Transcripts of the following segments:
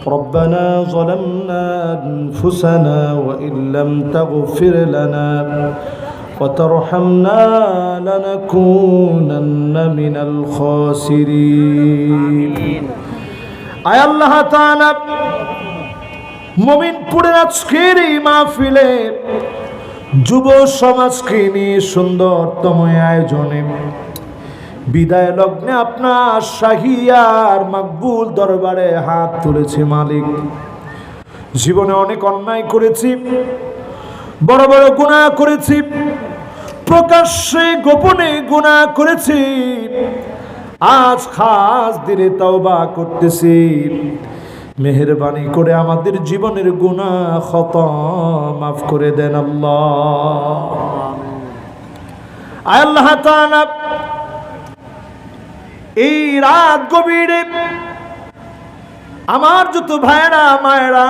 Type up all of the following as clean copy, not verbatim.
ربنا ظلمنا أنفسنا وإن لم تغفر لنا وترحمنا لنكونن من الخاسرين আয় আল্লাহ তাআলা মুমিনপুরের আজকের এই মাহফিলে যুব সমাজকে নিয়ে সুন্দরতম আয়োজনে বিদায় লগ্নে আপনার শাহিয়ার মাকবুল দরবারে হাত তুলেছি। মালিক, জীবনে অনেক অন্যায় করেছি, বড় বড় গুনাহ করেছি, প্রকাশ্যে গোপনে গুনাহ করেছি। আজ খাস দিনে তওবা করতেছি, মেহেরবানি করে আমাদের জীবনের গুনাহ খতা মাফ করে দেন আল্লাহ। আয় আল্লাহ তাআলা, এই রাত গভীরে আমার যত ভাইরা মায়েরা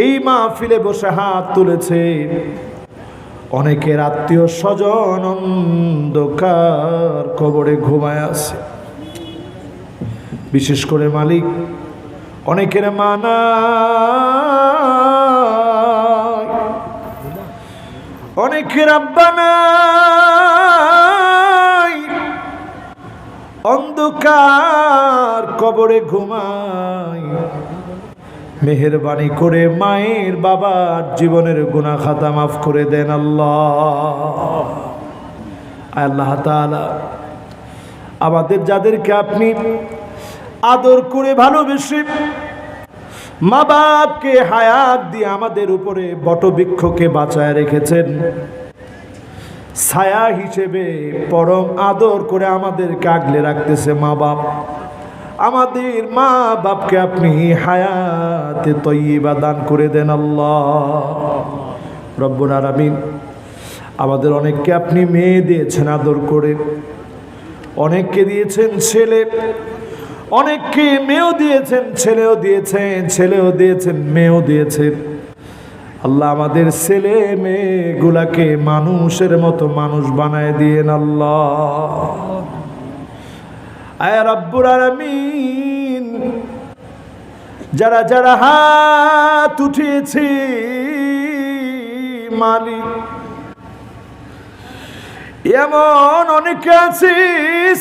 এই মাহফিলে বসে হাত তুলেছে, অনেকের আত্মীয় স্বজন অন্ধকার কবরে ঘুমায় আছে। বিশেষ করে মালিক, অনেকের মা নাই, অনেকের আব্বা নাই, অন্ধকার কবরে ঘুমায়। মেহেরবানি করে মায়ের বাবার জীবনের গুনাহ খাতা মাফ করে দেন আল্লাহ। আল্লাহ তাআলা, আমাদের যাদেরকে আপনি আদর করে ভালোবেসে মা বাপকে হায়াত দিয়ে আমাদের উপরে বটবৃক্ষকে বাঁচায় রেখেছেন, ছায়া হিসেবে পরম আদর করে আমাদেরকে আগলে রাখতেছে মা বাপ, আমাদের মা বাপকে আপনি হায়াতে তয়্যিবা দান করে দেন আল্লাহ রব্বুল আলামিন। আমাদের অনেককে আপনি মেয়ে দিয়েছেন আদর করে, অনেককে দিয়েছেন ছেলে, অনেককে মেয়েও দিয়েছেন, ছেলেও দিয়েছেন, ছেলেও দিয়েছেন, মেয়েও দিয়েছেন। আল্লাহ, আমাদের ছেলে মেয়েগুলাকে মানুষের মতো মানুষ বানায় দিয়েন আল্লাহ। আয় রব্বুল আলামিন, যারা যারা হাত উঠিয়েছি মালিক, এমন অনেকে আছে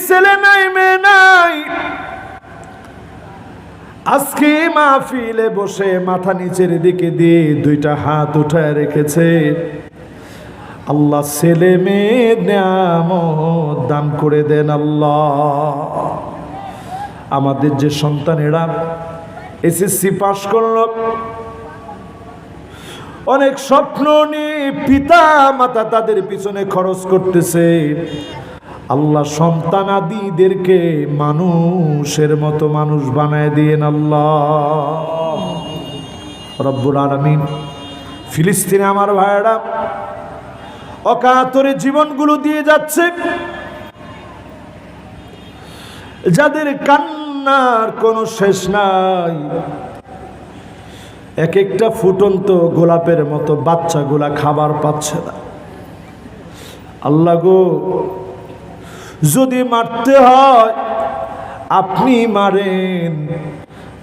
ছেলে নাই মেয়ে নাই, আজকে মাহফিলে বসে মাথা নিচের দিকে দিয়ে দুইটা হাত উঠায় রেখেছে। আল্লাহ, ছেলে মেয়ে নিয়ামত দান করে দেন আল্লাহ। আমাদের যে সন্তানেরা এসএসসি পাশ করলো, অনেক স্বপ্ন নিয়ে পিতা মাতা তাদের পিছনে খরচ করতেছে, আল্লাহ সন্তান আদিদেরকে মানুষের মতো মানুষ বানায় দিয়েন আল্লাহ রব্বুল আলামিন। ফিলিস্তিনে আমার ভাইয়েরা অকাতরে জীবনগুলো দিয়ে যাচ্ছে, যাদের কান্নার কোনো শেষ নাই, এক একটা ফুটন্ত গোলাপের মতো বাচ্চাগুলা খাবার পাচ্ছে না। আল্লাহ গো, যদি মারতে হয় আপনি মারেন,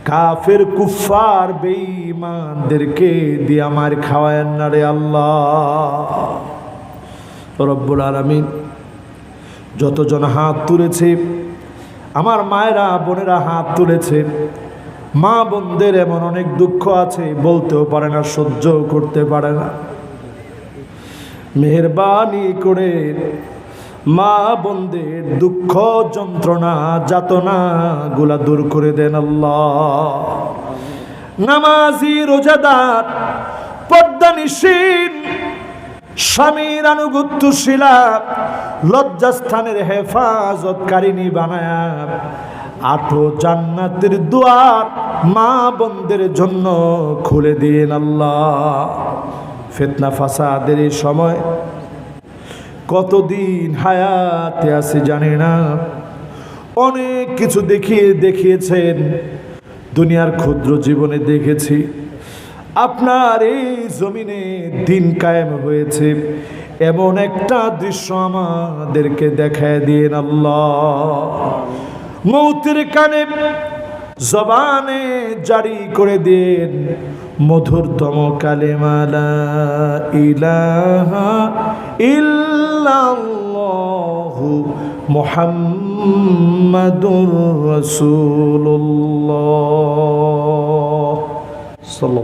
কাফের কুফার বেঈমানদেরকে দিয়ে আমার খাওয়ায়েন না রে আল্লাহ রব্বুল আলামিন। যতজন হাত তুলেছে, আমার মায়েরা বোনেরা হাত তুলেছে, মা বোনদের এমন অনেক দুঃখ আছে, বলতেও পারে না, সহ্যও করতে পারে না। মেহেরবানি করে মা বোনদের দুঃখ যন্ত্রণা যাতনা গুলা দূর করে দেন আল্লাহ। নামাজি রোজাদার পর্দানিশীন স্বামীর আনুগত্যশীলা লজ্জাস্থানের হেফাজতকারিনী বানায়া আঠো জান্নাতের দুয়ার মা বোনদের জন্য খুলে দিন আল্লাহ। ফিতনা ফাসাদের এই সময় কতদিন হায়াতে আছে জানি না, অনেক কিছু দেখিয়েছেন, দুনিয়ার ক্ষুদ্র জীবনে দেখেছি। আপনার এই জমিনে দিন কায়েম হয়েছে, এমন একটা দৃশ্য আমাদেরকে দেখায় দিন আল্লাহ। মৌতের কানে জবানে জারি করে দেন মধুরতম কালেমা লা ইলাহা ইল্লাল্লাহু মুহাম্মাদুর রাসূলুল্লাহ সাল্লাল্লাহু